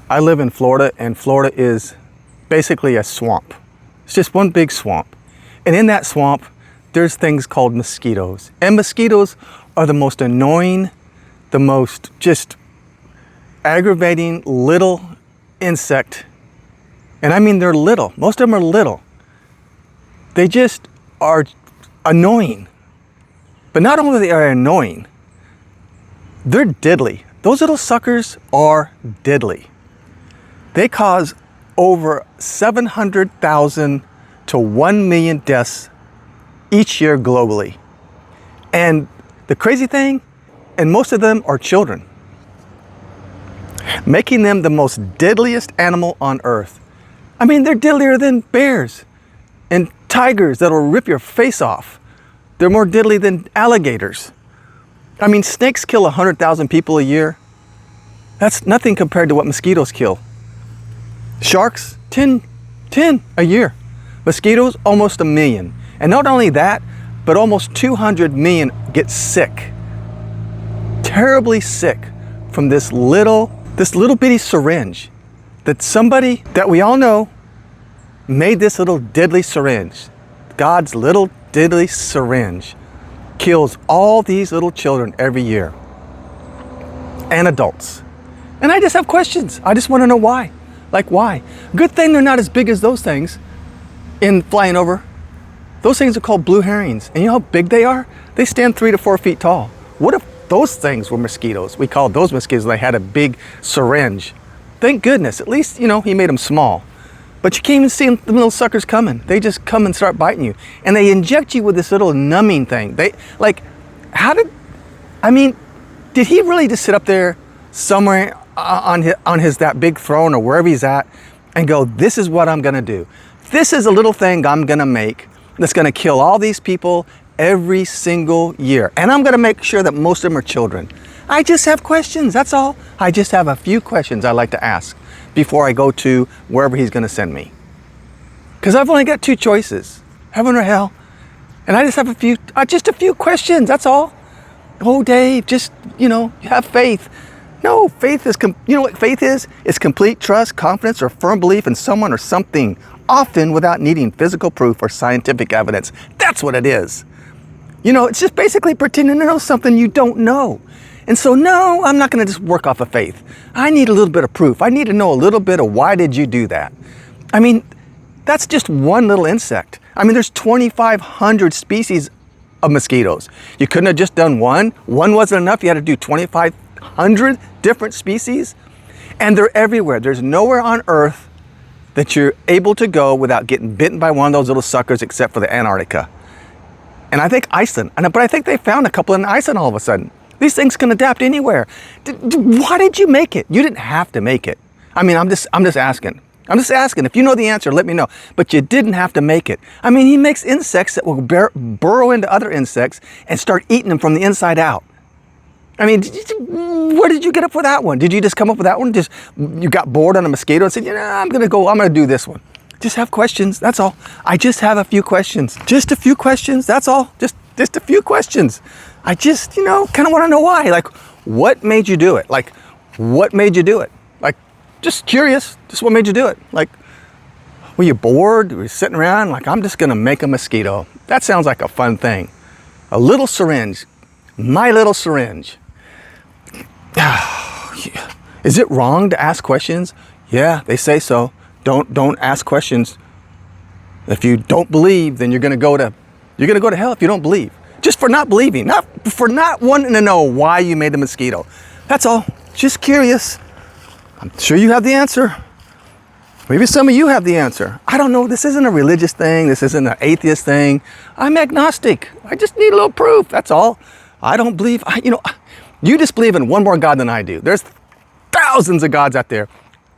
I live in Florida, and Florida is basically a swamp. It's just one big swamp. And in that swamp, there's things called mosquitoes. And mosquitoes are the most annoying, the most just aggravating little insect. And I mean, they're little. Most of them are little. They just are annoying. But not only are they annoying, they're deadly. Those little suckers are deadly. They cause over 700,000 to 1 million deaths each year globally. And the crazy thing, and most of them are children, making them the most deadliest animal on earth. I mean, they're deadlier than bears and tigers that'll rip your face off. They're more deadly than alligators. I mean, snakes kill 100,000 people a year. That's nothing compared to what mosquitoes kill. Sharks, 10 a year. Mosquitoes, almost 1 million. And not only that, but almost 200 million get sick. Terribly sick from this little bitty syringe that somebody that we all know made. This little deadly syringe. God's little deadly syringe kills all these little children every year and adults. And I just have questions. I just want to know why. Like, why? Good thing they're not as big as those things in flying over. Those things are called blue herrings. And you know how big they are? They stand 3 to 4 feet tall. What if those things were mosquitoes? We called those mosquitoes. They had a big syringe. Thank goodness. At least, you know, he made them small. But you can't even see the little suckers coming. They just come and start biting you. And they inject you with this little numbing thing. Did he really just sit up there somewhere on his that big throne or wherever he's at and go, this is what I'm gonna do. This is a little thing I'm gonna make that's gonna kill all these people every single year. And I'm gonna make sure that most of them are children. I just have questions, that's all. I just have a few questions I'd like to ask before I go to wherever he's gonna send me. Because I've only got 2 choices, heaven or hell. And I just have a few questions, that's all. Oh, Dave, just, have faith. No, faith is, you know what faith is? It's complete trust, confidence, or firm belief in someone or something, often without needing physical proof or scientific evidence. That's what it is. It's just basically pretending to know something you don't know. And so, no, I'm not going to just work off of faith. I need a little bit of proof. I need to know a little bit of why did you do that? I mean, that's just one little insect. I mean, there's 2,500 species of mosquitoes. You couldn't have just done one. One wasn't enough. You had to do 2,500 different species. And they're everywhere. There's nowhere on Earth that you're able to go without getting bitten by one of those little suckers except for the Antarctica. And I think Iceland. But I think they found a couple in Iceland all of a sudden. These things can adapt anywhere. Why did you make it? You didn't have to make it. I mean, I'm just asking. I'm just asking. If you know the answer, let me know. But you didn't have to make it. I mean, he makes insects that will burrow into other insects and start eating them from the inside out. I mean, where did you get up with that one? Did you just come up with that one? Just you got bored on a mosquito and said, I'm going to do this one. Just have questions. That's all. I just have a few questions. Just a few questions. That's all. Just a few questions. I just, kind of want to know why. Like, what made you do it? Like, what made you do it? Like, just curious. Just what made you do it? Like, were you bored? Were you sitting around? Like, I'm just going to make a mosquito. That sounds like a fun thing. A little syringe. My little syringe. Is it wrong to ask questions? Yeah, they say so. Don't ask questions. If you don't believe, then you're going to go to hell if you don't believe. Just for not believing, not for not wanting to know why you made the mosquito. That's all. Just curious. I'm sure you have the answer. Maybe some of you have the answer. I don't know. This isn't a religious thing. This isn't an atheist thing. I'm agnostic. I just need a little proof. That's all. I don't believe, you just believe in one more God than I do. There's thousands of gods out there.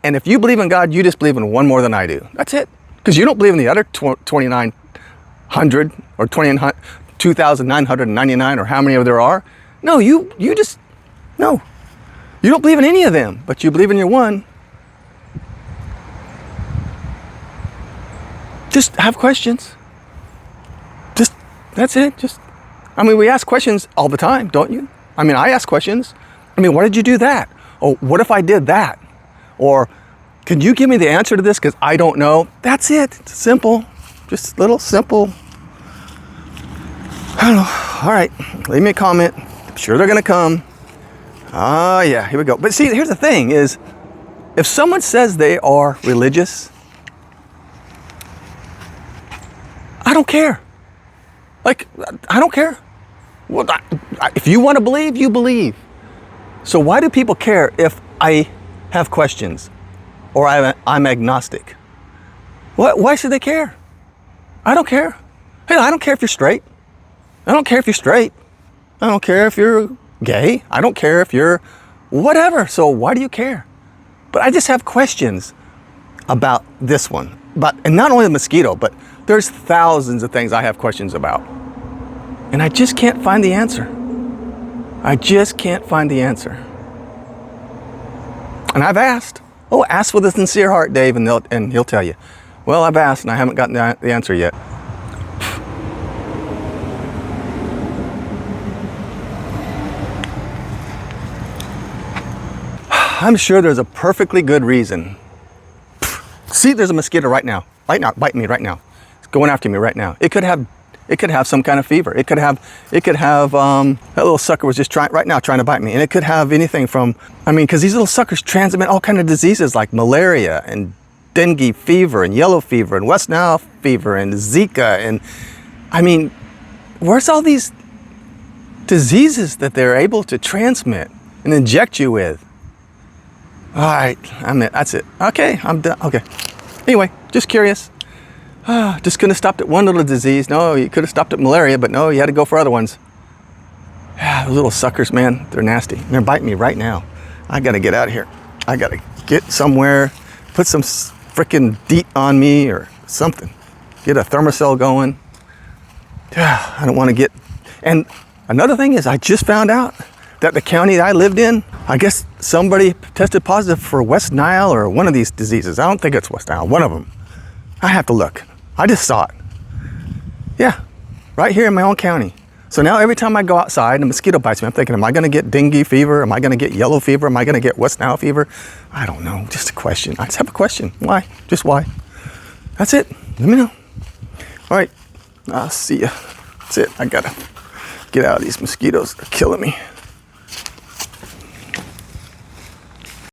And if you believe in God, you just believe in one more than I do. That's it. Because you don't believe in the other 2,900 or 2,999 or how many of there are. No, you don't believe in any of them, but you believe in your one. Just have questions. That's it. We ask questions all the time, don't you? I ask questions. Why did you do that? Oh, what if I did that? Or, can you give me the answer to this because I don't know? That's it. It's simple. Just little simple. I don't know. All right. Leave me a comment. I'm sure they're going to come. Ah, yeah. Here we go. But see, here's the thing is, if someone says they are religious, I don't care. Like, I don't care. Well, if you want to believe, you believe. So why do people care if I have questions or I'm agnostic? Why should they care? I don't care. Hey, I don't care if you're straight. I don't care if you're straight. I don't care if you're gay. I don't care if you're whatever. So why do you care? But I just have questions about this one. And not only the mosquito, but there's thousands of things I have questions about. And I just can't find the answer. I just can't find the answer. And I've asked. Oh, ask with a sincere heart, Dave, and he'll tell you. Well, I've asked and I haven't gotten the answer yet. I'm sure there's a perfectly good reason. See, there's a mosquito right now, biting me right now. It's going after me right now. It could have some kind of fever. It could have that little sucker was just trying to bite me. And it could have anything from, because these little suckers transmit all kind of diseases like malaria and dengue fever and yellow fever and West Nile fever and Zika. And where's all these diseases that they're able to transmit and inject you with? All right, that's it. Okay, I'm done. Okay. Anyway, just curious. Just couldn't have stopped at one little disease. No, you could have stopped at malaria, but no, you had to go for other ones. Those little suckers, man, they're nasty. They're biting me right now. I gotta get out of here. I gotta get somewhere, put some freaking DEET on me or something. Get a thermocell going. I don't want to get. And another thing is, I just found out that the county I lived in, I guess somebody tested positive for West Nile or one of these diseases. I don't think it's West Nile, one of them. I have to look. I just saw it. Yeah, right here in my own county. So now every time I go outside and a mosquito bites me, I'm thinking, am I gonna get dengue fever? Am I gonna get yellow fever? Am I gonna get West Nile fever? I don't know, just a question. I just have a question. Why? Just why? That's it, let me know. All right, I'll see ya. That's it, I gotta get out of these mosquitoes. They're killing me.